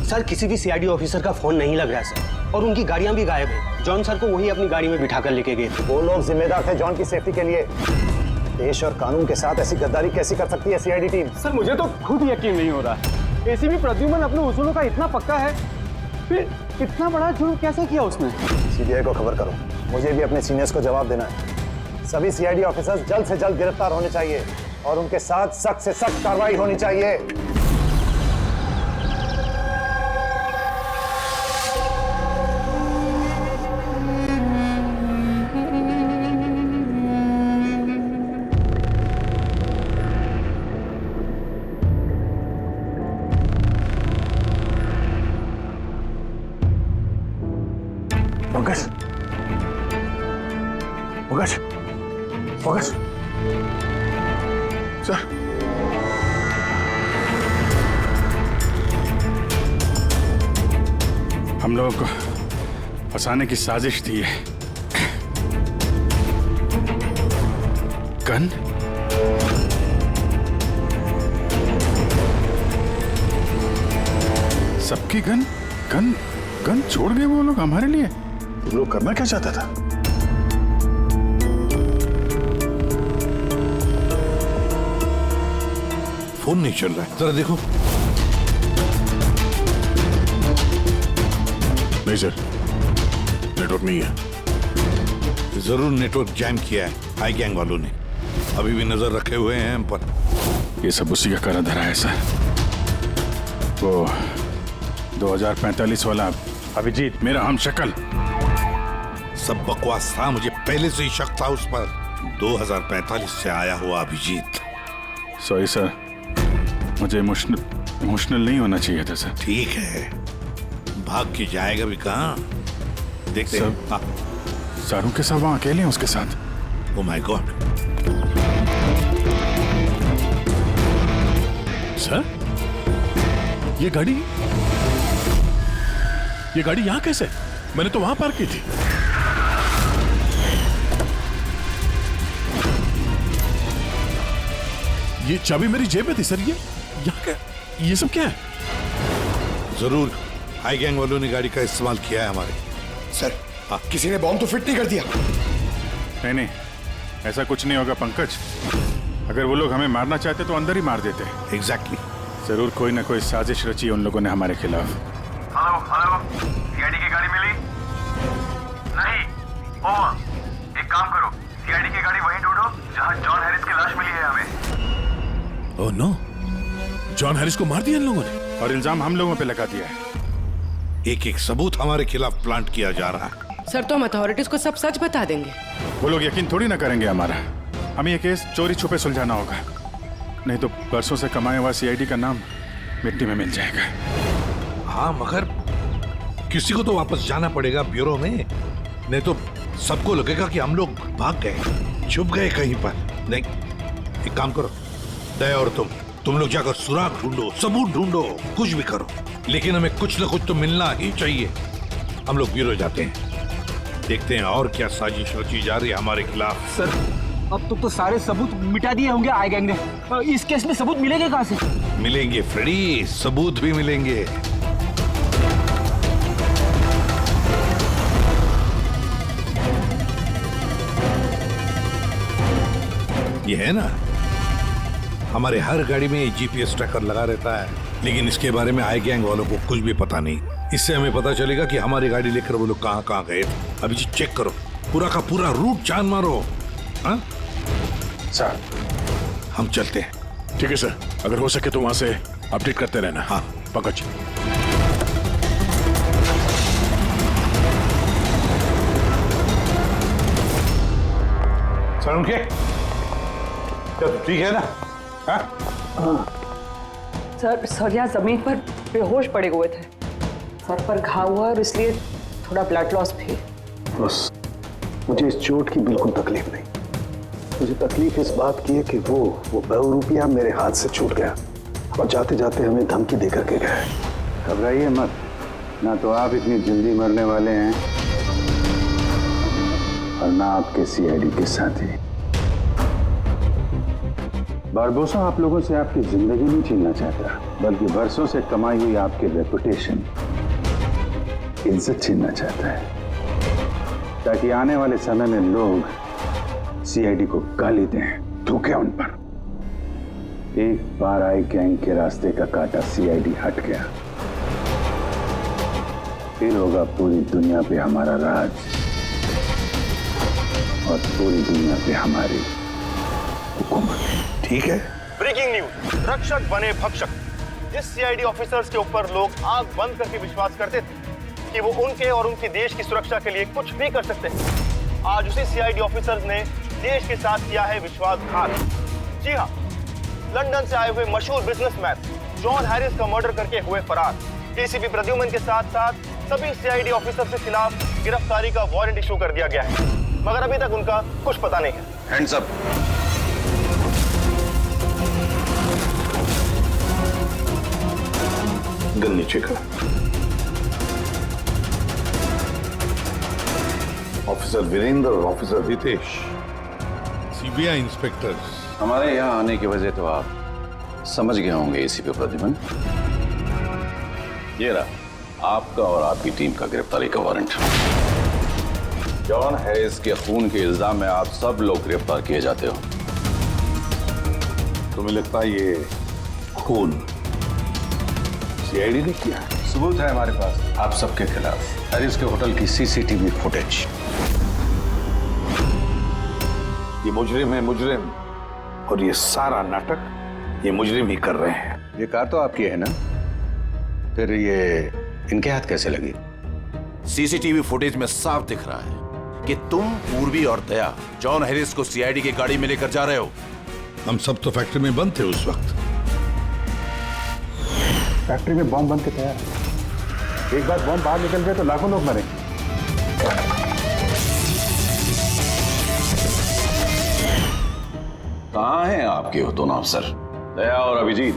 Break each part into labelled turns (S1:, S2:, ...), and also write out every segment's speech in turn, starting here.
S1: Sir किसी भी CID officer का फोन नहीं लग रहा है सर, और उनकी गाड़ियां भी गायब है। जॉन सर को वही अपनी गाड़ी में बिठाकर लेके गए थे।
S2: वो लोग जिम्मेदार थे जॉन की सेफ्टी के लिए। देश और कानून के साथ ऐसी गद्दारी कैसी कर सकती है सीआईडी टीम?
S3: सर मुझे तो खुद यकीन नहीं हो रहा है। एसीपी प्रद्युमन अपने उसूलों का इतना पक्का है, फिर इतना बड़ा जुर्म कैसे किया उसने?
S2: सीबीआई को खबर करो, मुझे भी अपने सीनियर्स को जवाब देना है। सभी सीआईडी ऑफिसर्स जल्द से जल्द गिरफ्तार होने चाहिए और उनके साथ सख्त से सख्त कार्रवाई होनी चाहिए। पंकज, पंकज, पंकज, सर,
S4: हम लोगों को फंसाने की साजिश थी है। गन? सबकी गन? गन? गन छोड़ गए वो लोग हमारे लिए?
S5: वो लोग करना क्या चाहता था?
S6: फोन नहीं चल रहा है, जरा देखो।
S5: नहीं सर, नेटवर्क नहीं है।
S6: जरूर नेटवर्क जैम किया है आई गैंग वालों ने। अभी भी नजर रखे हुए हैं हम पर।
S4: ये सब उसी का करा धरा है सर। वो 2045 वाला अभिजीत, मेरा हम शक्ल।
S6: सब बकवास था, मुझे पहले से ही शक था उस पर। 2045 से आया हुआ अभिजीत।
S4: सॉरी सर, मुझे इमोशनल नहीं होना चाहिए था सर।
S6: ठीक है, भाग के जाएगा भी कहाँ? देखते हैं।
S4: सारों के सब वहां अकेले हैं उसके साथ।
S6: Oh my God.
S5: सर, ये गाड़ी यहाँ कैसे? मैंने तो वहां पार्क की थी। ये चाबी मेरी जेब में थी सर। ये यहाँ क्या? ये सब क्या है?
S6: जरूर हाई गैंग वालों ने गाड़ी का इस्तेमाल किया है हमारे।
S7: सर, किसी ने बॉम्ब तो फिट नहीं कर दिया?
S4: नहीं, ऐसा कुछ नहीं होगा पंकज। अगर वो लोग हमें मारना चाहते तो अंदर ही मार देते।
S6: एग्जैक्टली।
S4: जरूर कोई ना कोई साजिश रची उन लोगों ने हमारे खिलाफ।
S8: हेलो, सीआईडी की गाड़ी मिली? नहीं, ओवर। एक काम करो, सीआईडी की गाड़ी वहीं ढूंढो जहां जॉन हैरिस की लाश मिली है हमें।
S5: ओह नो, जॉन हैरिस को मार दिया इन लोगों ने
S4: और इल्जाम हम लोगों पे लगा दिया है।
S6: एक एक सबूत हमारे खिलाफ प्लांट किया जा रहा है।
S9: सर, तो हम अथॉरिटीज को सब सच बता देंगे।
S4: वो लोग यकीन थोड़ी ना करेंगे हमारा। हमें ये केस चोरी छुपे सुलझाना होगा, नहीं तो बरसों से कमाया हुआ सीआईडी का नाम मिट्टी में मिल जाएगा।
S6: हाँ, मगर किसी को तो वापस जाना पड़ेगा ब्यूरो में, नहीं तो सबको लगेगा कि हम लोग भाग गए, छुप गए कहीं पर। नहीं, एक काम करो, दया और तुम लोग जाकर सुराग ढूंढो, सबूत ढूंढो, कुछ भी करो, लेकिन हमें कुछ ना कुछ तो मिलना ही चाहिए। हम लोग ब्यूरो जाते हैं, देखते हैं और क्या साजिश रची जा रही है हमारे खिलाफ।
S3: सर, अब तो सारे सबूत मिटा दिए होंगे आई गैंग ने। इस केस में सबूत मिलेंगे कहाँ से?
S6: मिलेंगे फ्रेडी, सबूत भी मिलेंगे। ये है ना, हमारे हर गाड़ी में जीपीएस ट्रैकर लगा रहता है, लेकिन इसके बारे में आई गैंग वालों को कुछ भी पता नहीं। इससे हमें पता चलेगा कि हमारी गाड़ी लेकर वो लोग कहाँ कहाँ गए थे। अभी जी चेक करो, पूरा का पूरा रूट जान मारो। हाँ
S4: सर,
S6: हम चलते हैं।
S5: ठीक है सर, अगर हो सके तो वहां से अपडेट करते रहना।
S6: हाँ
S5: पंकज।
S2: सर, उनके ठीक है ना?
S10: सर यहाँ जमीन पर बेहोश पड़े हुए थे। सर पर घाव हुआ और इसलिए थोड़ा ब्लड लॉस भी।
S2: बस मुझे इस चोट की बिल्कुल तकलीफ नहीं। मुझे तकलीफ इस बात की है कि वो बहुरूपिया मेरे हाथ से छूट गया और जाते जाते हमें धमकी दे करके गया है।
S11: घबराइए मत, ना तो आप इतनी जल्दी मरने वाले हैं और ना आपके सीआईडी के साथी। बारबोसा आप लोगों से आपकी जिंदगी नहीं छीनना चाहता, बल्कि बरसों से कमाई हुई आपकी रेपुटेशन, इज्जत छीनना चाहता है, ताकि आने वाले समय में लोग सीआईडी को गाली दें, थूके उन पर। एक बार आई गैंग के रास्ते का कांटा सीआईडी हट गया, फिर होगा पूरी दुनिया पे हमारा राज और पूरी दुनिया पे हमारी हुकूमत।
S2: ठीक है।
S8: ब्रेकिंग न्यूज, रक्षक बने भक्षक। जिस सीआईडी ऑफिसर्स के ऊपर लोग आंख बंद करके विश्वास करते थे कि वो उनके और उनके देश की सुरक्षा के लिए कुछ भी कर सकते हैं, आज उसी सीआईडी ऑफिसर्स ने देश के साथ किया है विश्वासघात। जी हाँ, लंदन से आए हुए मशहूर बिजनेसमैन जॉन हैरिस का मर्डर करके हुए फरार। एसीपी प्रद्युमन के साथ साथ सभी सीआईडी ऑफिसर्स के खिलाफ गिरफ्तारी का वारंट इशू कर दिया गया है, मगर अभी तक उनका कुछ पता नहीं है।
S6: Hands up.
S2: गन नीचे कर। ऑफिसर वीरेंद्र और ऑफिसर
S6: रितेश, सीबीआई इंस्पेक्टर्स।
S11: हमारे यहाँ आने की वजह तो आप समझ गए होंगे एसीपी प्रद्युमन। ये रहा आपका और आपकी टीम का गिरफ्तारी का वारंट। जॉन हैरिस के खून के इल्जाम में आप सब लोग गिरफ्तार किए जाते हो।
S2: तुम्हें लगता है ये खून सीआईडी ने किया?
S11: सबूत है हमारे पास आप सबके खिलाफ। हैरिस के होटल की सीसीटीवी फुटेज।
S2: ये मुजरिम है, मुजरिम, और ये सारा नाटक ये मुजरिम ही कर रहे हैं।
S11: ये कार तो आपकी है ना, फिर ये इनके हाथ कैसे लगी?
S5: सीसीटीवी फुटेज में साफ दिख रहा है कि तुम, पूर्वी और दया जॉन हैरिस को सीआईडी की गाड़ी में लेकर जा रहे हो।
S6: हम सब तो फैक्ट्री में बंद थे उस वक्त।
S11: फैक्ट्री में बॉम्ब बन के तैयार है। एक बार बॉम्ब बाहर निकल गए तो लाखों लोग मरेंगे। कहाँ हैं आपके वो दोनों अफसर, दया और अभिजीत?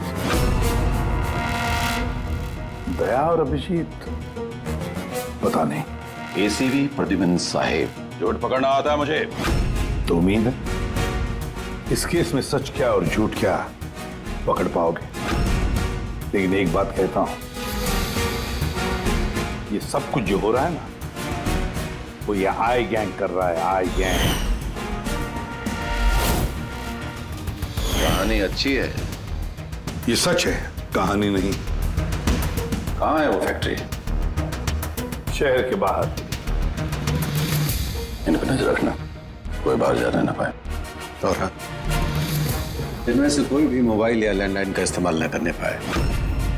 S2: दया और अभिजीत पता नहीं।
S11: एसीपी प्रद्युमन साहेब, झूठ पकड़ना आता है मुझे।
S2: तो उम्मीद है इस केस में सच क्या और झूठ क्या पकड़ पाओगे। लेकिन एक बात कहता हूं, ये सब कुछ जो हो रहा है ना, वो ये आई गैंग कर रहा है। आई गैंग।
S11: कहानी अच्छी है।
S2: ये सच है, कहानी नहीं।
S11: कहाँ है वो फैक्ट्री?
S2: शहर के बाहर।
S11: इन पर नजर रखना, कोई बाहर जाने ना पाए। और हाँ, इनमें से कोई भी मोबाइल या लैंडलाइन का इस्तेमाल न करने पाए।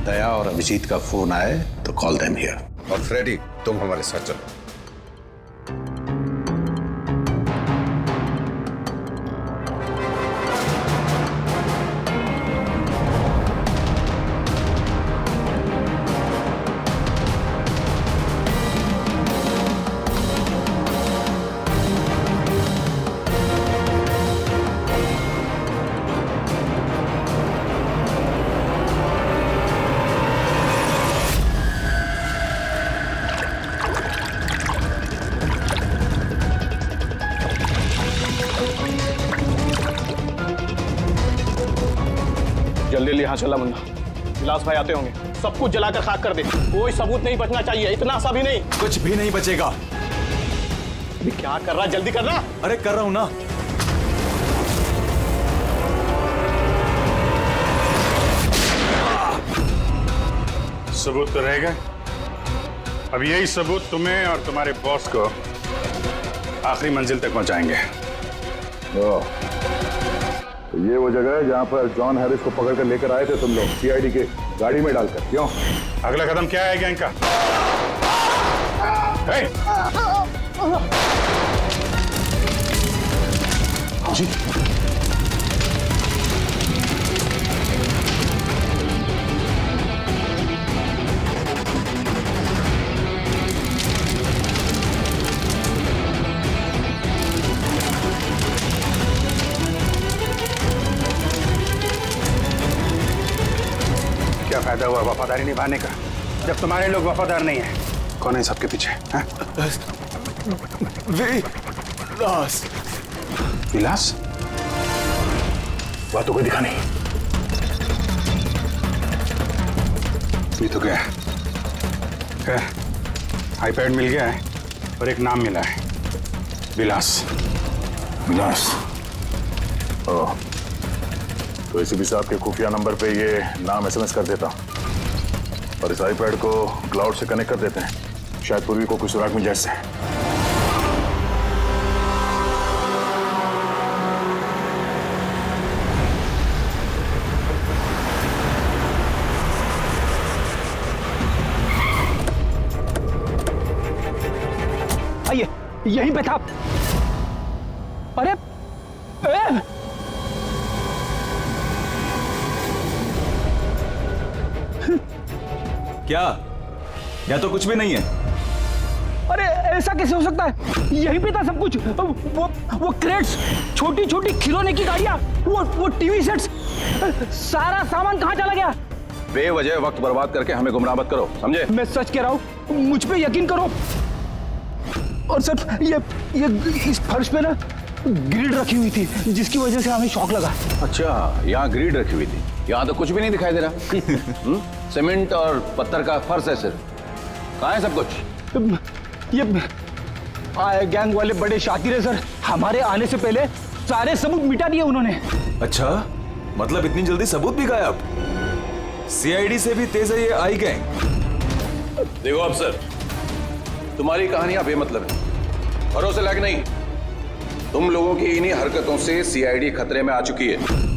S11: दया और अभिजीत का फोन आए तो कॉल देम हियर। और फ्रेडी, तुम हमारे साथ चलो।
S3: जल्दी यहाँ चला मुन्ना, विलास भाई आते होंगे। सब कुछ जलाकर खाक कर दे, कोई सबूत नहीं बचना चाहिए। इतना सा भी नहीं।
S5: कुछ भी नहीं बचेगा।
S3: अरे क्या कर रहा, जल्दी करना।
S5: अरे कर रहा हूं ना।
S4: सबूत तो रहेगा। अब यही सबूत तुम्हें और तुम्हारे बॉस को आखिरी मंजिल तक पहुंचाएंगे।
S2: तो ये वो जगह है जहां पर जॉन हैरिस को पकड़ कर लेकर आए थे तुम लोग, सीआईडी के गाड़ी में डालकर। क्यों?
S4: अगला कदम क्या है गैंग का?
S2: जी
S4: क्या फायदा हुआ वफादारी निभाने का जब तुम्हारे लोग वफादार नहीं है? कौन है सबके पीछे?
S5: विलास।
S4: विलास?
S11: वहां तो कोई दिखा नहीं। ये तो क्या है? आईपैड मिल गया है और एक नाम मिला है, विलास। विलास।
S12: ओह, तो एसीपी साहब के खुफिया नंबर पे ये नाम एसएमएस कर देता और इस आईपैड को क्लाउड से कनेक्ट कर देते हैं, शायद पूर्वी को कुछ सुराग मिल जाए इससे।
S3: आइए, यहीं पे था। अरे
S13: क्या? या तो कुछ भी नहीं है।
S3: अरे ऐसा कैसे हो सकता है? यहीं पे था सब कुछ। वो क्रेट्स, छोटी छोटी खिलौने की गाड़ियां, वो टीवी सेट्स, सारा सामान कहाँ चला गया?
S5: बेवजह वक्त बर्बाद करके हमें गुमराह मत करो, समझे?
S3: मैं सच कह रहा हूँ, मुझ पे यकीन करो। और सर ये इस फर्श पे ना ग्रिड रखी हुई थी, जिसकी वजह से हमें शॉक लगा।
S5: अच्छा, यहाँ ग्रिड रखी हुई थी। यहाँ तो कुछ भी नहीं दिखाई दे रहा। सीमेंट और पत्थर का फर्श है सिर्फ। कहाँ है सब कुछ?
S3: ये गैंग वाले बड़े शातिर है सर। हमारे आने से पहले सारे सबूत मिटा दिए उन्होंने।
S13: अच्छा, मतलब इतनी जल्दी सबूत भी गायब? सीआईडी से भी तेज है ये आई गैंग।
S5: देखो अफसर, तुम्हारी कहानियां बेमतलब है, भरोसे लायक नहीं। तुम लोगों की इन्हीं हरकतों से सीआईडी खतरे में आ चुकी है।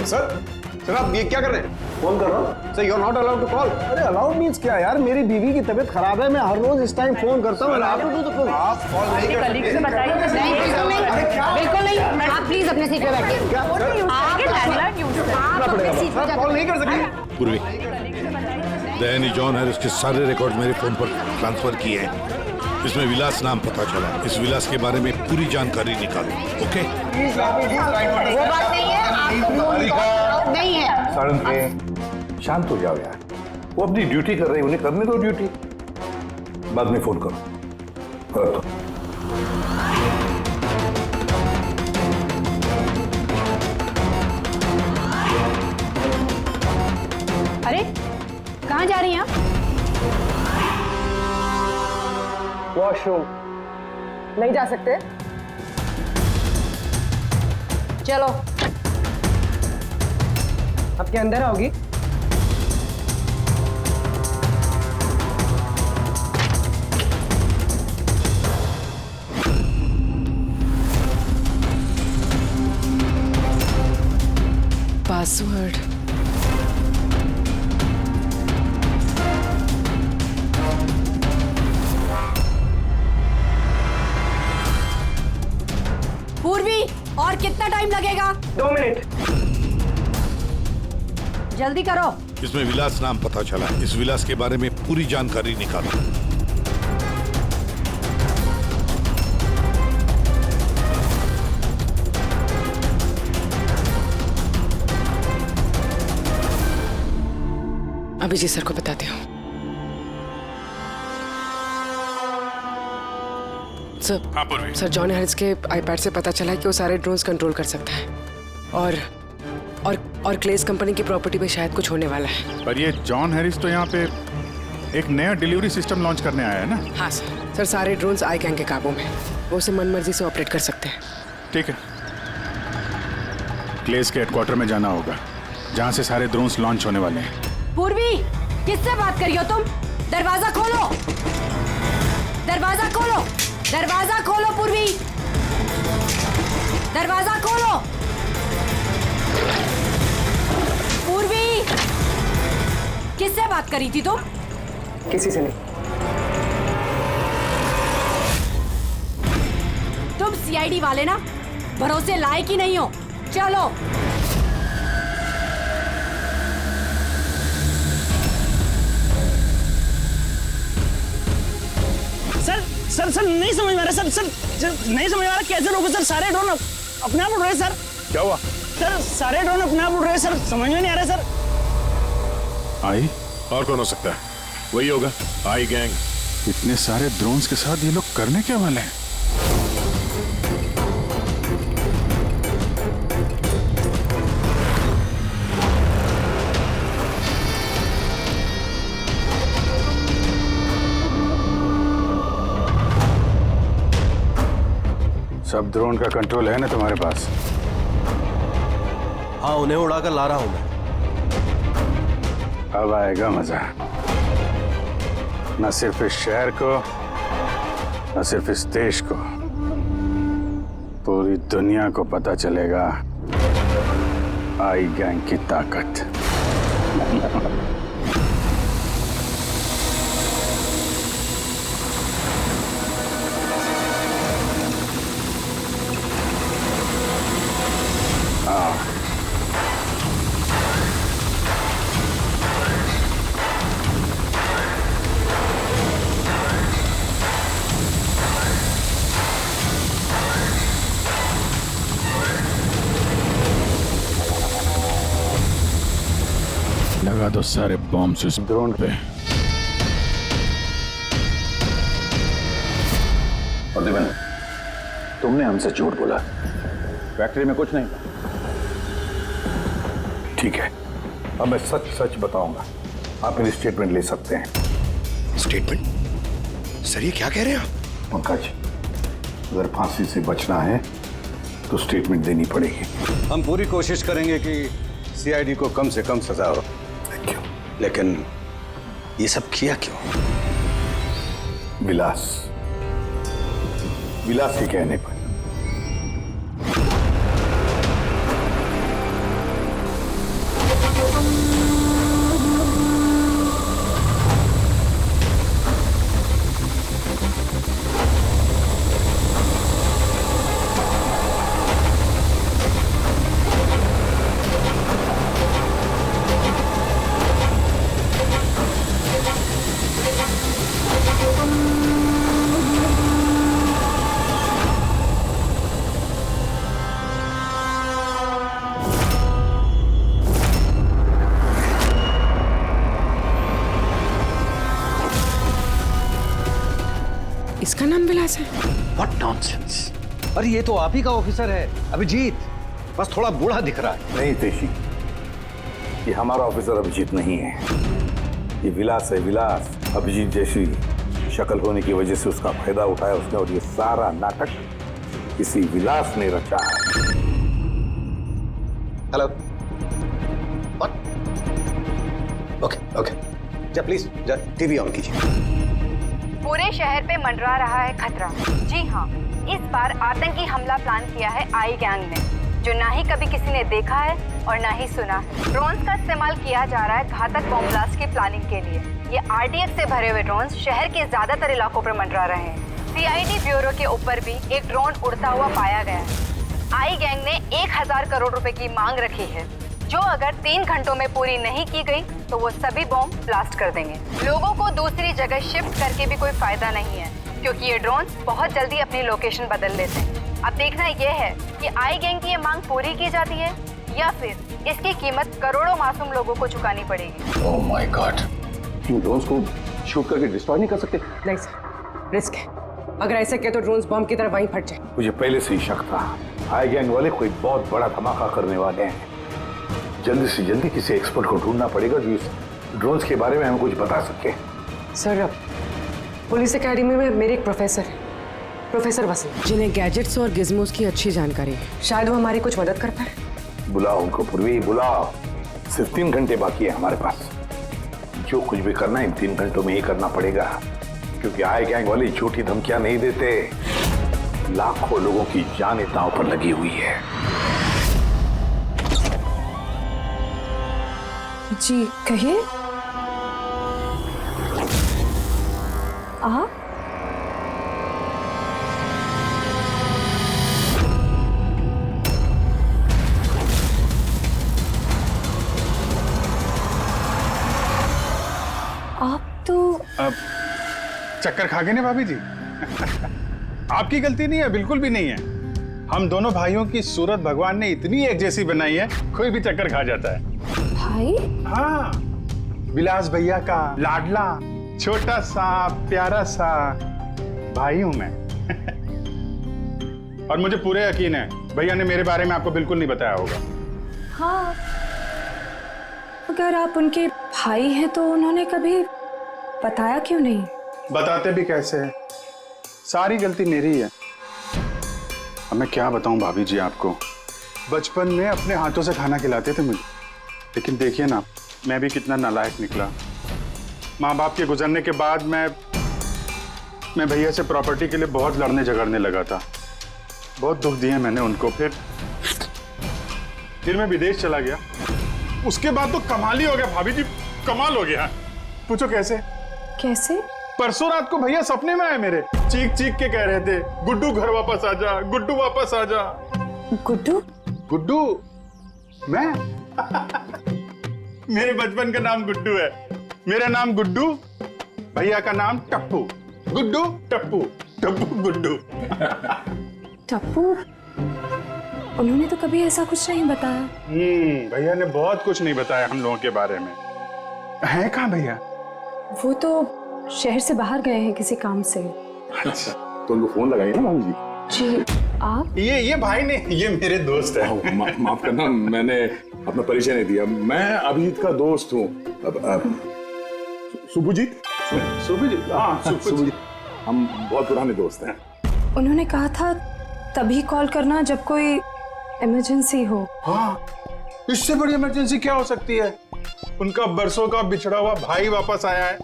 S8: सर आप ये क्या कर रहे हैं? फोन कर रहा हूँ sir. You are not allowed to call.
S2: अरे अलाउड मींस क्या यार? मेरी बीवी की तबीयत खराब है, मैं हर रोज इस टाइम फोन करता हूँ।
S8: आप कॉल नहीं कर सकते।
S14: बिल्कुल नहीं। आप प्लीज अपने सीट पे बैठिए।
S8: कॉल नहीं कर सकते।
S6: पूर्वी, दया ने जॉन हैरिस के सारे रिकॉर्ड मेरे फोन पर ट्रांसफर किए हैं। इसमें विलास नाम पता चला। इस विलास के बारे में पूरी जानकारी निकालो। ओके?
S14: वो बात नहीं है, आपको नहीं है।
S11: साड़न पे शांत हो जाओ यार, वो अपनी ड्यूटी कर रहे हैं, उन्हें करने दो ड्यूटी। बाद में फोन करो। कर दो।
S14: अरे कहाँ जा रही हैं आप?
S10: वॉशरूम। नहीं जा सकते?
S14: चलो।
S10: आपके अंदर आओगी?
S9: पासवर्ड।
S14: पूर्वी, और कितना टाइम लगेगा?
S10: 2 मिनट।
S14: जल्दी करो।
S6: इसमें विलास नाम पता चला। इस विलास के बारे में पूरी जानकारी निकालो।
S9: अभिजीत सर को बताती हूँ। सर, सर जॉन हैरिस के आईपैड से पता चला है कि वो सारे ड्रोन्स कंट्रोल कर सकता है और क्लेस कंपनी की प्रॉपर्टी पे शायद कुछ होने वाला है।
S4: पर ये जॉन हैरिस तो यहाँ पे एक नया डिलीवरी सिस्टम लॉन्च करने आया है ना?
S9: हाँ सर। सर सारे ड्रोन्स आई गैंग के काबू में, वो उसे मनमर्जी से ऑपरेट कर सकते हैं।
S4: ठीक है, क्लेस के हेडक्वार्टर में जाना होगा, जहाँ से सारे ड्रोन्स लॉन्च होने वाले हैं।
S14: पूर्वी, किससे बात कर रही हो तुम? दरवाजा खोलो, दरवाजा खोलो, दरवाजा खोलो पूर्वी, दरवाजा खोलो। पूर्वी, किससे बात करी थी तुम?
S10: किसी से नहीं।
S14: तुम सीआईडी वाले ना भरोसे लायक ही नहीं हो। चलो।
S15: सर
S3: सर नहीं समझ में आ रहा सर नहीं समझ में आ रहा कैसे रोके सर। सारे ड्रोन अपने आप उड़ रहे सर।
S12: क्या हुआ?
S3: सर सारे ड्रोन अपने आप उड़ रहे सर, समझ में नहीं आ रहा सर।
S12: आई? और कौन हो सकता है? वही होगा, आई गैंग।
S4: इतने सारे ड्रोन्स के साथ ये लोग करने क्या वाले हैं? सब ड्रोन का कंट्रोल है ना तुम्हारे पास?
S1: हाँ, उन्हें उड़ाकर ला रहा हूं मैं।
S11: अब आएगा मजा। न सिर्फ इस शहर को, न सिर्फ इस देश को, पूरी दुनिया को पता चलेगा आई गैंग की ताकत।
S4: लगा दो सारे बॉम्ब्स इस ड्रोन पे।
S11: और देवन, तुमने हमसे झूठ बोला, फैक्ट्री में कुछ नहीं था। ठीक है, अब मैं सच सच बताऊंगा। आप मेरी स्टेटमेंट ले सकते हैं।
S7: स्टेटमेंट? सर ये क्या कह रहे हैं आप?
S11: पंकज, अगर फांसी से बचना है तो स्टेटमेंट देनी पड़ेगी।
S1: हम पूरी कोशिश करेंगे कि सीआईडी को कम से कम सजा हो। लेकिन ये सब किया क्यों?
S11: विलास के कहने पर।
S9: इसका नाम विलास है?
S1: What nonsense! अरे ये तो आप ही का ऑफिसर है, अभिजीत। बस थोड़ा बूढ़ा दिख रहा है।
S11: नहीं तेशी, ये हमारा ऑफिसर अभिजीत नहीं है, ये विलास है। विलास अभिजीत जैसी शक्ल होने की वजह से उसका फायदा उठाया उसने, और ये सारा नाटक किसी विलास ने रचा है।
S1: हेलो। ओके जा प्लीज, जा टीवी ऑन कीजिए।
S14: पूरे शहर पे मंडरा रहा है खतरा। जी हाँ, इस बार आतंकी हमला प्लान किया है आई गैंग ने, जो ना ही कभी किसी ने देखा है और ना ही सुना है। ड्रोन्स का इस्तेमाल किया जा रहा है घातक बॉम्ब ब्लास्ट की प्लानिंग के लिए। ये आरडीएक्स से भरे हुए ड्रोन्स शहर के ज्यादातर इलाकों पर मंडरा रहे हैं। सीआईडी ब्यूरो के ऊपर भी एक ड्रोन उड़ता हुआ पाया गया है। आई गैंग ने 1000 करोड़ रुपए की मांग रखी है, जो अगर 3 घंटों में पूरी नहीं की गई तो वो सभी बॉम्ब ब्लास्ट कर देंगे। लोगों को दूसरी जगह शिफ्ट करके भी कोई फायदा नहीं है, क्योंकि ये ड्रोन बहुत जल्दी अपनी लोकेशन बदल लेते हैं। अब देखना यह है कि आई गैंग की ये मांग पूरी की जाती है या फिर इसकी कीमत करोड़ों मासूम लोगों को चुकानी पड़ेगी।
S11: Oh my God, in drones को शूट करके डिस्ट्रॉय नहीं कर सकते?
S9: नहीं सर, रिस्क है। अगर ऐसे किया तो ड्रोन्स बॉम्ब की तरह वहीं फट जाए।
S11: मुझे पहले से ही शक था, आई गैंग वाले कोई बहुत बड़ा धमाका करने वाले हैं। जल्दी से जल्दी किसी एक्सपर्ट को ढूंढना पड़ेगा जो इस ड्रोन्स के बारे में हमें कुछ बता सके।
S9: सर, पुलिस एकेडमी में मेरे एक प्रोफेसर है, प्रोफेसर वसीम, जिन्हें गैजेट्स और गिज़मोस की अच्छी जानकारी है। शायद वो हमारी कुछ मदद कर पाए।
S11: बुलाओ उनको पूर्वी, बुलाओ। सिर्फ 3 घंटे बाकी है हमारे पास। जो कुछ भी करना है इन 3 घंटों में ही करना पड़ेगा, क्योंकि आई गैंग वाले झूठी धमकियां नहीं देते। लाखों लोगों की जान दांव पर लगी हुई है।
S10: जी कहिए। आप
S4: अब चक्कर खा गए ना भाभी जी? आपकी गलती नहीं है, बिल्कुल भी नहीं है। हम दोनों भाइयों की सूरत भगवान ने इतनी एक जैसी बनाई है, कोई भी चक्कर खा जाता है।
S15: भाई?
S4: हाँ, विलास भैया का लाडला छोटा सा प्यारा सा भाई हूं मैं। और मुझे पूरे यकीन है भैया ने मेरे बारे में आपको बिल्कुल नहीं बताया होगा।
S15: हाँ, अगर आप उनके भाई हैं तो उन्होंने कभी बताया क्यों नहीं?
S4: बताते भी कैसे है, सारी गलती मेरी है। अब मैं क्या बताऊं भाभी जी आपको, बचपन में अपने हाथों से खाना खिलाते थे मुझे, लेकिन देखिए ना मैं भी कितना नालायक निकला। माँ बाप के गुजरने के बाद मैं भैया से प्रॉपर्टी के लिए बहुत लड़ने झगड़ने लगा था, बहुत दुख दिए मैंने उनको। फिर मैं विदेश चला गया, उसके बाद तो कमाल ही हो गया भाभी जी, कमाल हो गया। पूछो कैसे?
S15: कैसे?
S4: परसों रात को भैया सपने में आए मेरे, चीख चीख के कह रहे थे गुड्डू घर वापस आ जा, गुड्डू वापस आ जा।
S15: गुड्डू?
S4: गुड्डू? मैं? मेरे बचपन का नाम गुड्डू है, मेरा नाम गुड्डू, भैया का नाम टप्पू। गुड्डू टप्पू, टप्पू गुड्डू।
S15: टप्पू? उन्होंने तो कभी ऐसा कुछ नहीं बताया।
S4: भैया ने बहुत कुछ नहीं बताया हम लोगों के बारे में। है कहाँ भैया?
S15: वो तो शहर से बाहर गए हैं किसी काम से।
S12: अच्छा, तो उनको फोन लगाइए ना भाभी जी।
S15: जी, आप?
S4: ये भाई ने, ये मेरे दोस्त है।
S12: माफ करना, मैंने अपना परिचय नहीं दिया। मैं अभिजीत का दोस्त हूँ। सुभजीत? सुभजीत, हाँ सुभजीत। हम बहुत पुराने दोस्त हैं।
S15: उन्होंने कहा था तभी कॉल करना जब कोई इमरजेंसी हो।
S4: हाँ, इससे बड़ी इमरजेंसी क्या हो सकती है? उनका बरसों का बिछड़ा हुआ भाई वापस आया है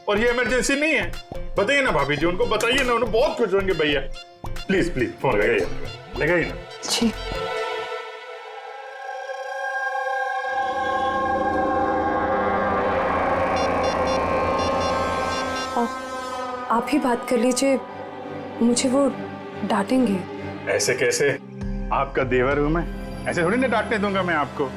S4: और ये इमरजेंसी नहीं है। बताइए ना भाभी जी, उनको बताइए ना, उन्हें बहुत खुश होंगे भैया। प्लीज प्लीज फोन लगाइए ना।
S15: जी। आप ही बात कर लीजिए, मुझे वो डांटेंगे।
S4: ऐसे कैसे? आपका देवर हूं मैं, ऐसे थोड़ी ना डांटने दूंगा मैं आपको।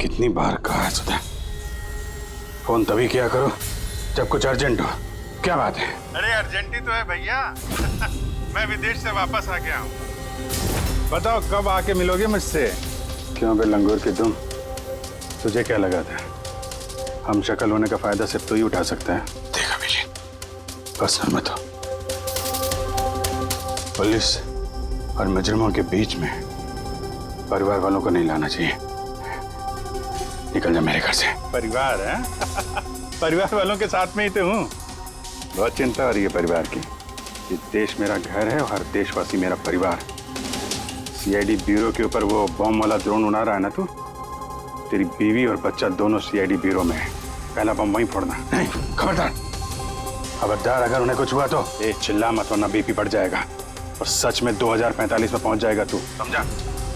S4: कितनी बार कहा है सुधा, फोन तभी किया करो जब कुछ अर्जेंट हो। क्या बात है? अरे अर्जेंट ही तो है भैया। मैं विदेश से वापस आ गया हूँ। बताओ कब आके मिलोगे मुझसे? क्यों बे लंगूर की तुम, तुझे क्या लगा था हम शक्ल होने का फायदा सिर्फ तो ही उठा सकते हैं? देख अभिजीत, पर्सनल मत हो। पुलिस और मुजरिमों के बीच में परिवार वालों को नहीं लाना चाहिए। निकल जा मेरे घर से। परिवार है? परिवार वालों के साथ में ही तो हूँ। बहुत चिंता हो रही है परिवार की। ये देश मेरा घर है और हर देशवासी मेरा परिवार। सीआईडी ब्यूरो के ऊपर वो बॉम्ब वाला ड्रोन उड़ा रहा है ना तू, तेरी बीवी और बच्चा दोनों सीआईडी ब्यूरो में है। पहला बम वहीं फोड़ना। नहीं, खबरदार, खबरदार, अगर उन्हें कुछ हुआ तो ये चिल्ला मत वरना बीपी बढ़ जाएगा और सच में 2045 में पहुंच जाएगा तू, समझा?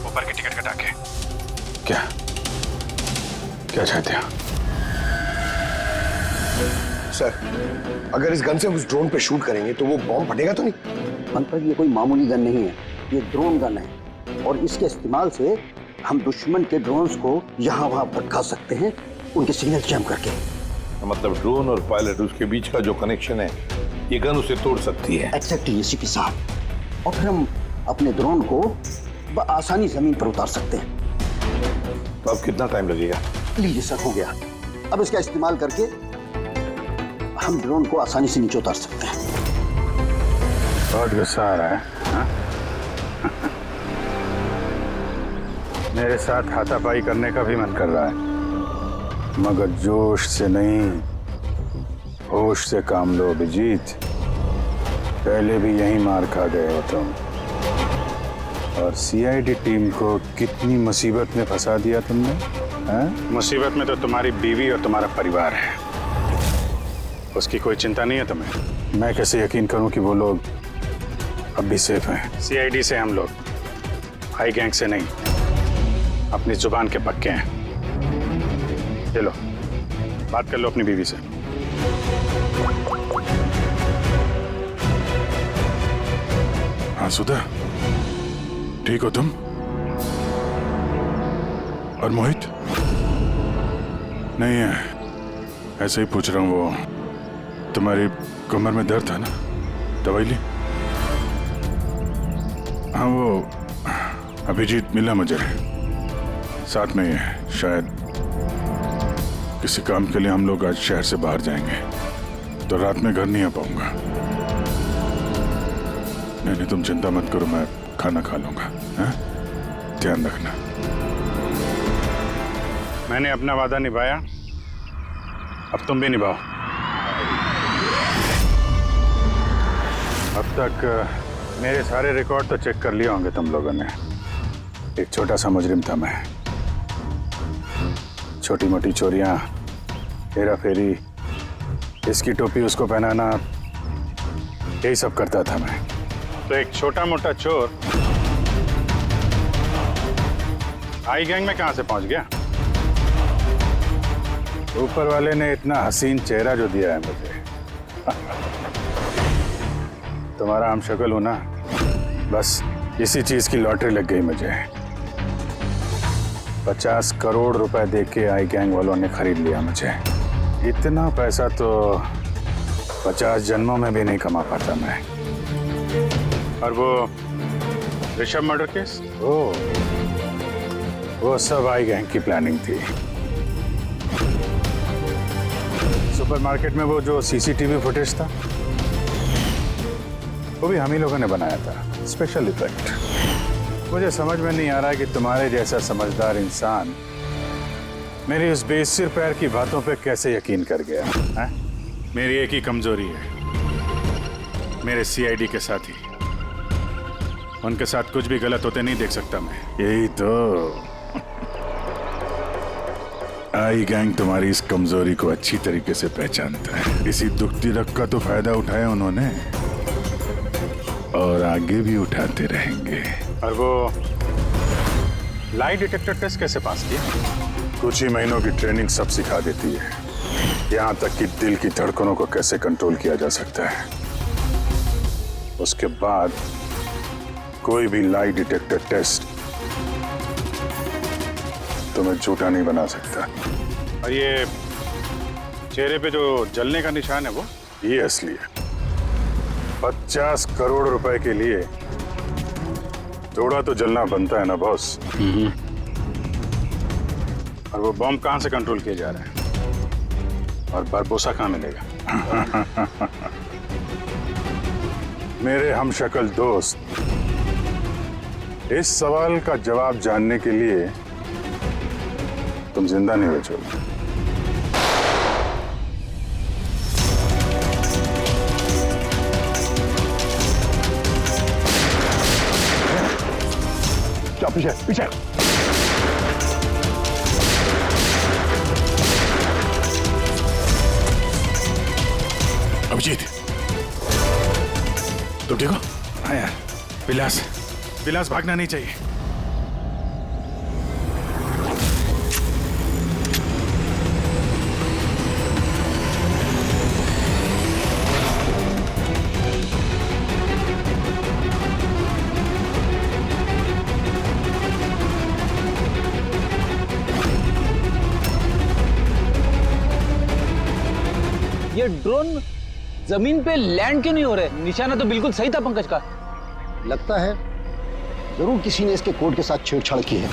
S4: ऊपर की टिकट कटा के। क्या क्या चाहते हो?
S7: सर, अगर इस गन से उस ड्रोन पे शूट करेंगे तो वो बॉम्ब फटेगा तो नहीं?
S16: पंकज, ये कोई मामूली गन नहीं है, ये ड्रोन गन है और इसके इस्तेमाल से हम दुश्मन के ड्रोन्स को यहाँ वहाँ भटका सकते हैं, उनके सिग्नल जैम करके।
S6: मतलब ड्रोन और पायलट, उसके बीच का जो कनेक्शन है, ये गन उसे तोड़ सकती है।
S16: एग्जैक्टली सीपी साहब। और फिर हम अपने ड्रोन को आसानी जमीन पर उतार सकते हैं।
S6: तो अब कितना टाइम लगेगा?
S16: लीजिए सर, हो गया। अब इसका इस्तेमाल करके हम ड्रोन को आसानी से नीचे उतार सकते हैं।
S4: बहुत गुस्सा आ रहा है हा? मेरे साथ हाथापाई करने का भी मन कर रहा है, मगर जोश से नहीं, होश से काम लो अभिजीत। पहले भी यही मार खा गए हो तुम, और सीआईडी टीम को कितनी मुसीबत में फंसा दिया तुमने। मुसीबत में तो तुम्हारी बीवी और तुम्हारा परिवार है, उसकी कोई चिंता नहीं है तुम्हें। मैं कैसे यकीन करूं कि वो लोग अब भी सेफ हैं? सीआईडी से हम लोग, हाई गैंग से नहीं, अपनी जुबान के पक्के हैं। चलो बात कर लो अपनी बीवी से। हाँ सुधा, ठीक हो तुम? और मोहित?
S12: नहीं है, ऐसे ही पूछ रहा हूँ। वो तुम्हारी कमर में दर्द था ना, दवाई ली? हाँ, वो अभिजीत मिला मुझे, साथ में ही है। शायद किसी काम के लिए हम लोग आज शहर से बाहर जाएंगे, तो रात में घर नहीं आ पाऊंगा। नहीं, तुम चिंता मत करो, मैं खाना खा लूंगा। हाँ? ध्यान रखना।
S4: मैंने अपना वादा निभाया, अब तुम भी निभाओ। अब तक मेरे सारे रिकॉर्ड तो चेक कर लिए होंगे तुम लोगों ने। एक छोटा सा मुजरिम था मैं। छोटी मोटी चोरियां, हेरा फेरी, इसकी टोपी उसको पहनाना, यही सब करता था मैं। तो एक छोटा मोटा चोर आई गैंग में कहां से पहुंच गया? ऊपर वाले ने इतना हसीन चेहरा जो दिया है मुझे। तुम्हारा हम शक्ल हूं ना, बस इसी चीज की लॉटरी लग गई मुझे। 50 करोड़ रुपए देके आई गैंग वालों ने खरीद लिया मुझे। इतना पैसा तो 50 जन्मों में भी नहीं कमा पाता मैं। और वो ऋषभ मर्डर केस, वो सब आई गैंग की प्लानिंग थी। सुपरमार्केट में वो जो सीसीटीवी फुटेज था, वो भी हम ही लोगों ने बनाया था, स्पेशल इफेक्ट। मुझे समझ में नहीं आ रहा कि तुम्हारे जैसा समझदार इंसान मेरी उस बेसिर पैर की बातों पे कैसे यकीन कर गया है? मेरी एक ही कमजोरी है, मेरे सीआईडी के साथी। उनके साथ कुछ भी गलत होते नहीं देख सकता मैं। यही तो आई गैंग तुम्हारी इस कमजोरी को अच्छी तरीके से पहचानता है। इसी दुखती रग का तो फायदा उठाया उन्होंने, और आगे भी उठाते रहेंगे। और वो लाई डिटेक्टर टेस्ट कैसे पास किया? कुछ ही महीनों की ट्रेनिंग सब सिखा देती है, यहाँ तक कि दिल की धड़कनों को कैसे कंट्रोल किया जा सकता है। उसके बाद कोई भी लाई डिटेक्टर टेस्ट तुम्हें झूठा नहीं बना सकता। और ये चेहरे पे जो जलने का निशान है, वो ये असली है। 50 करोड़ रुपए के लिए थोड़ा तो जलना बनता है ना बॉस। और वो बॉम्ब कहां से कंट्रोल किया जा रहा है? और बारबोसा कहां मिलेगा? मेरे हमशक्ल दोस्त, इस सवाल का जवाब जानने के लिए तुम जिंदा नहीं बचोगे।
S7: पीछे पीछे।
S12: अभिजीत, तुम ठीक हो? हाँ यार, विलास भागना नहीं चाहिए।
S3: ये ड्रोन जमीन पे लैंड क्यों नहीं हो रहे? निशाना तो बिल्कुल सही था पंकज का।
S16: लगता है जरूर किसी ने इसके कोड के साथ छेड़छाड़ की है।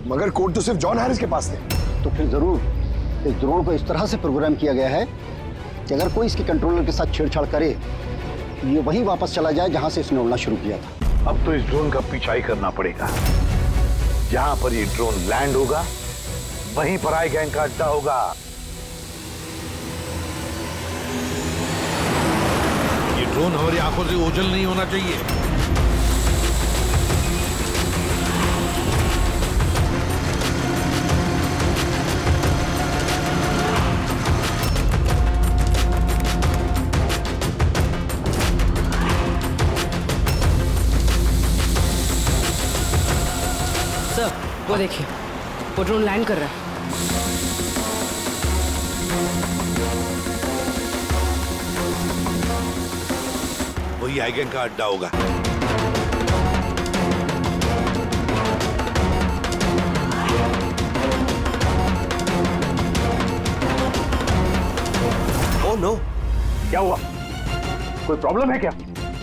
S7: मगर कोड तो सिर्फ जॉन हैरिस के पास थे।
S16: तो फिर जरूर इस ड्रोन को इस तरह से प्रोग्राम किया गया है कि अगर कोई इसके कंट्रोलर के साथ छेड़छाड़ करे, ये वहीं वापस चला जाए जहां से इसने उड़ना शुरू किया था।
S6: अब तो इस ड्रोन का पीछा ही करना पड़ेगा। जहां पर ये ड्रोन लैंड होगा, वहीं पर आई गैंग का अड्डा होगा। ये ड्रोन हमारी आंखों से ओझल नहीं होना चाहिए।
S9: सर, वो देखिए, वो ड्रोन लैंड कर रहा है।
S6: वही आई गैंग का अड्डा होगा।
S8: Don't know. क्या हुआ? कोई प्रॉब्लम है क्या?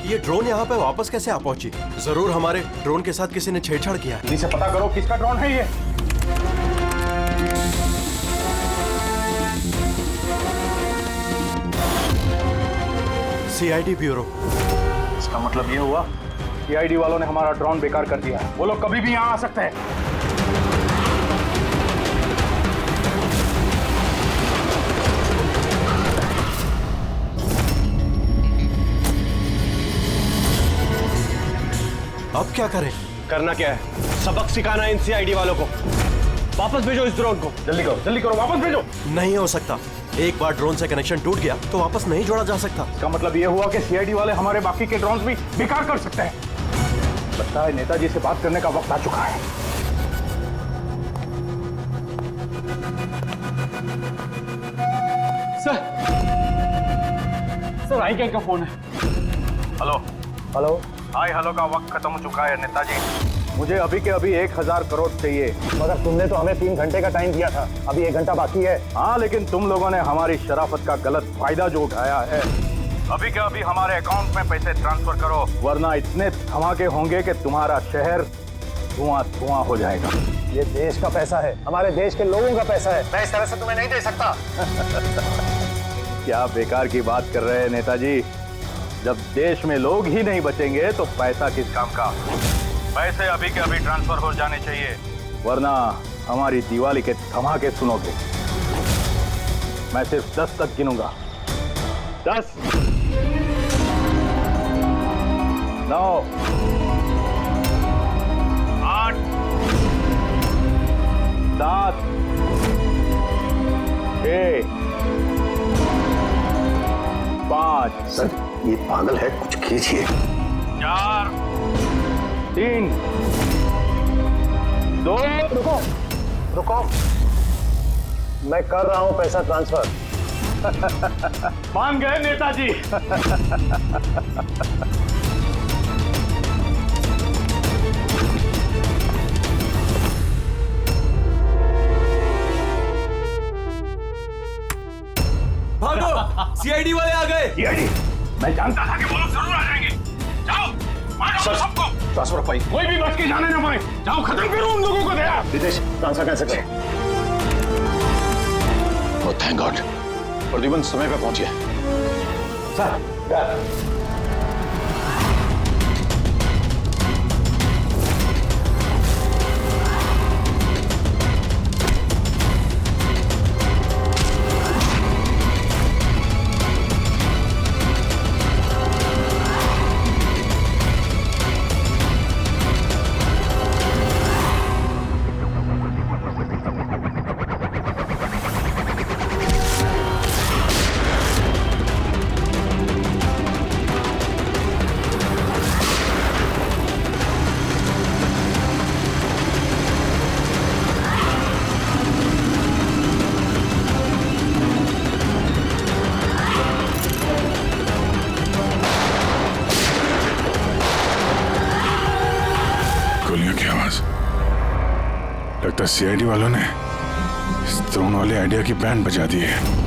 S17: ये ड्रोन यहाँ पे वापस कैसे आ पहुंची? जरूर हमारे ड्रोन के साथ किसी ने छेड़छाड़ किया है।
S8: जल्दी से पता करो किसका ड्रोन है ये।
S17: CID bureau.
S8: इसका मतलब ये हुआ सीआईडी वालों ने हमारा ड्रोन बेकार कर दिया है। वो लोग कभी भी यहाँ आ सकते हैं।
S17: अब क्या करें?
S8: करना क्या है? सबक सिखाना है इन सीआईडी वालों को। वापस भेजो इस ड्रोन को। जल्दी करो वापस भेजो।
S17: नहीं हो सकता। एक बार ड्रोन से कनेक्शन टूट गया तो वापस नहीं जोड़ा जा सकता।
S8: इसका मतलब ये हुआ कि सीआईडी वाले हमारे बाकी के ड्रोन्स भी बेकार कर सकते हैं। लगता है नेताजी से बात करने का वक्त आ चुका है। सर आई गैंग का फोन है। हेलो हाय हेलो का वक्त खत्म हो चुका है नेताजी। मुझे अभी के अभी 1000 करोड़ चाहिए। मगर तुमने तो हमें 3 घंटे का टाइम दिया था। अभी 1 घंटा बाकी है। हाँ, लेकिन तुम लोगों ने हमारी शराफत का गलत फायदा जो उठाया है। अभी के अभी हमारे अकाउंट में पैसे ट्रांसफर करो, वरना इतने धमाके होंगे कि तुम्हारा शहर धुआं हो जाएगा। ये देश का पैसा है, हमारे देश के लोगों का पैसा है। मैं इस तरह से तुम्हें नहीं दे सकता। क्या बेकार की बात कर रहे हैं नेताजी? जब देश में लोग ही नहीं बचेंगे तो पैसा किस काम का? पैसे अभी के अभी ट्रांसफर हो जाने चाहिए, वरना हमारी दिवाली के धमाके सुनोगे। मैं सिर्फ 10 तक गिनूंगा। 10, 9, 8, 7, 6, 5।
S2: सर ये पागल है, कुछ कीजिए।
S8: 4, 3, 2। रुको, मैं कर रहा हूं पैसा ट्रांसफर। मान गए नेताजी।
S13: भागो, सीआईडी वाले आ गए।
S8: सीआईडी? मैं जानता था कि वो लोग जरूर आ जाएंगे। जाओ, मारो सबको।
S7: ट्रांसफर पाई।
S8: कोई भी बच के जाने ना पाए। जाओ, खत्म करो उन लोगों को। दया
S2: रितेश, ट्रांसफर कैसे करें?
S7: ओह थैंक गॉड, प्रद्युमन समय पे पहुंचे।
S8: सर
S12: लगता है सीआईडी वालों ने इस ड्रोन वाले आइडिया की बैंड बजा दी है।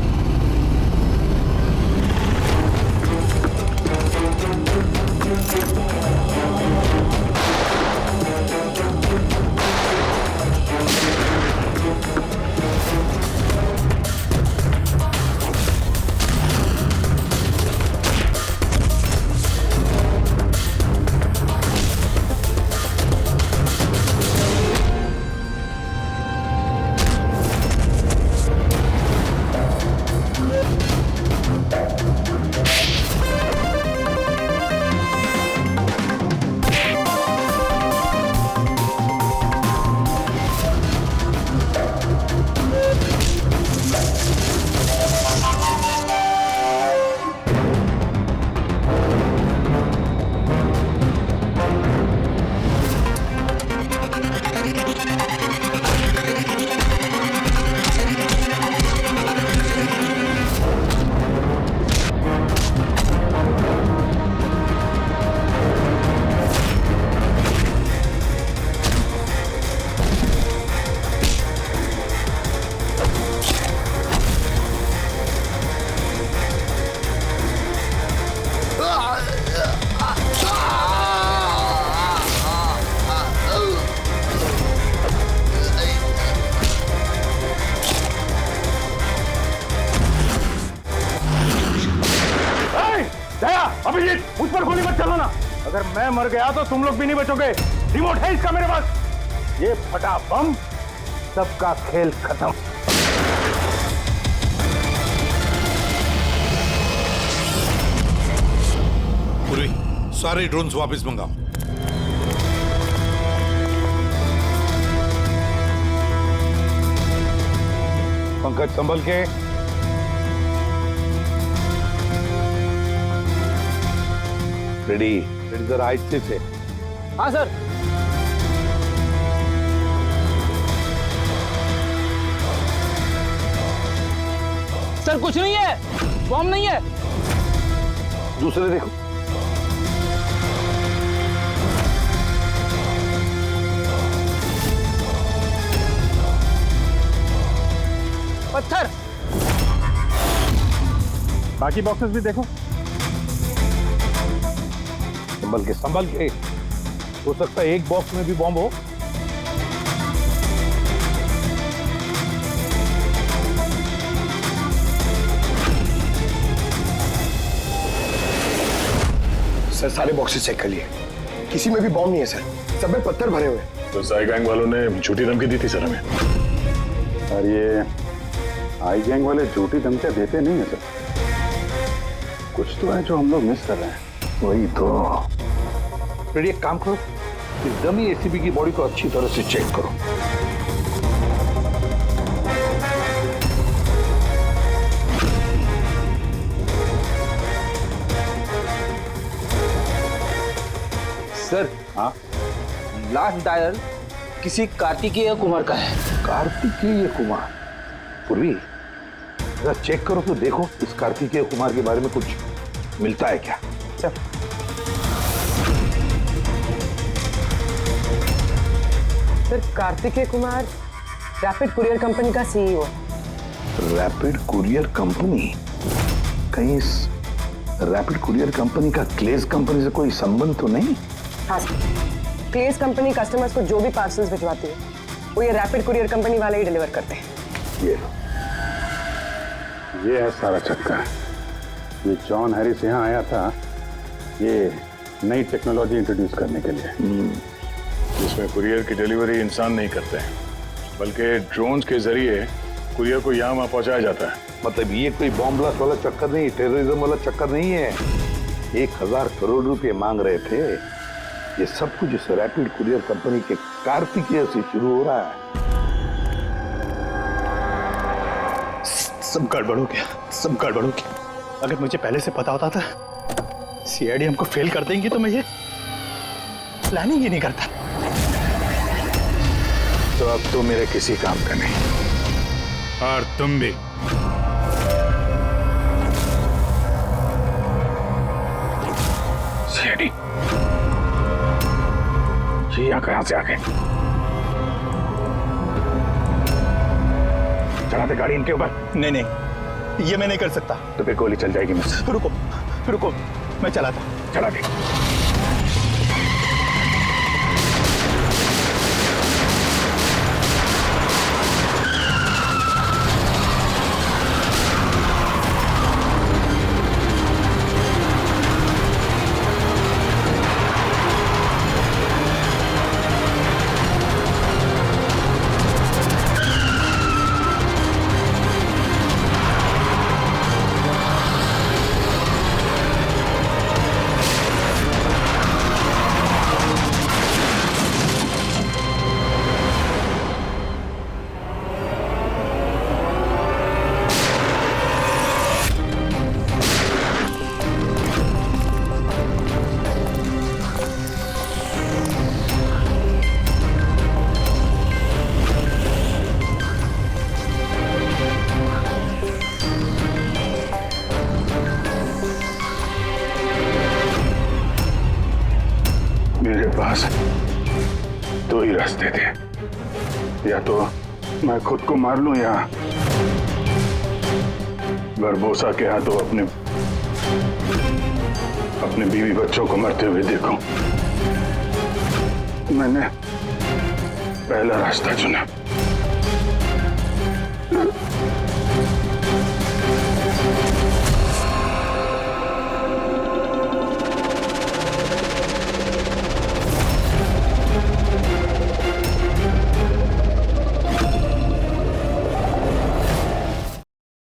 S8: मुझ पर गोली मत चलाना। अगर मैं मर गया तो तुम लोग भी नहीं बचोगे। रिमोट है इसका मेरे पास। ये फटा बम, सबका खेल खत्म।
S6: पूर्वी, सारे ड्रोन्स वापस मंगाओ।
S4: पंकज संभल के। रेडी रेडी जरा आहिस्ते से।
S3: हाँ सर। सर कुछ नहीं है, बॉम्ब नहीं है।
S4: दूसरे देखो।
S3: पत्थर।
S8: बाकी बॉक्सेस भी देखो।
S4: संभल के। हो सकता है एक बॉक्स में भी बॉम्ब हो।
S7: सर सारे बॉक्सेस चेक कर लिए, किसी में भी बॉम्ब नहीं है सर, सब में पत्थर भरे हुए हैं।
S12: तो साई गैंग वालों ने झूठी धमकी दी थी सर हमें।
S11: और ये आई गैंग वाले झूठी धमकियां देते नहीं है सर। कुछ तो है जो हम लोग मिस कर रहे हैं।
S2: वही तो।
S4: रेडी, एक काम करो, इस डमी एसीबी की बॉडी को अच्छी तरह से चेक करो।
S3: सर, हाँ, लास्ट डायल किसी कार्तिकेय कुमार का है।
S4: कार्तिकेय कुमार? पूर्वी, जरा चेक करो तो देखो इस कार्तिकेय कुमार के बारे में कुछ मिलता है क्या।
S9: Sir, Kartikeya Kumar rapid courier company का सीईओ।
S2: Rapid courier company? कहीं इस रैपिड कुरियर कंपनी का क्लेज कंपनी से कोई संबंध तो नहीं?
S9: हाँ सर, क्लेज कंपनी कस्टमर्स को जो भी पार्सल्स भिजवाती है वो ये रैपिड कुरियर कंपनी वाले ही डिलीवर करते हैं।
S11: ये है सारा चक्कर। ये जॉन हैरिस यहाँ आया था ये नई टेक्नोलॉजी इंट्रोड्यूस करने के लिए।
S12: इसमें कुरियर की डिलीवरी इंसान नहीं करते हैं, बल्कि ड्रोन्स के जरिए कुरियर को यहाँ वहाँ पहुँचाया जाता है।
S4: मतलब ये कोई बॉम्ब ब्लास्ट वाला चक्कर नहीं, टेररिज्म वाला चक्कर नहीं है। 1000 करोड़ रुपए मांग रहे थे। ये सब कुछ इस रैपिड कुरियर कंपनी के कार्तिकेय से शुरू हो रहा है।
S8: सब गड़बड़ हो गया, सब गड़बड़ हो गया। अगर मुझे पहले से पता होता था सीआईडी हमको फेल कर देंगे तो मैं ये प्लानिंग ही नहीं करता।
S4: तो अब तो मेरे किसी काम का नहीं।
S6: और तुम भी।
S4: सीआईडी ये कहां से आ गए? चलाते गाड़ी इनके ऊपर?
S8: नहीं नहीं, ये मैं नहीं कर सकता।
S4: तो फिर गोली चल जाएगी मुझसे।
S8: रुको रुको, मैं चलाता।
S4: चला दे। मेरे पास दो ही रास्ते थे, या तो मैं खुद को मार लूं या बरबोसा के हाथों अपने बीवी बच्चों को मरते हुए देखूं। मैंने पहला रास्ता चुना।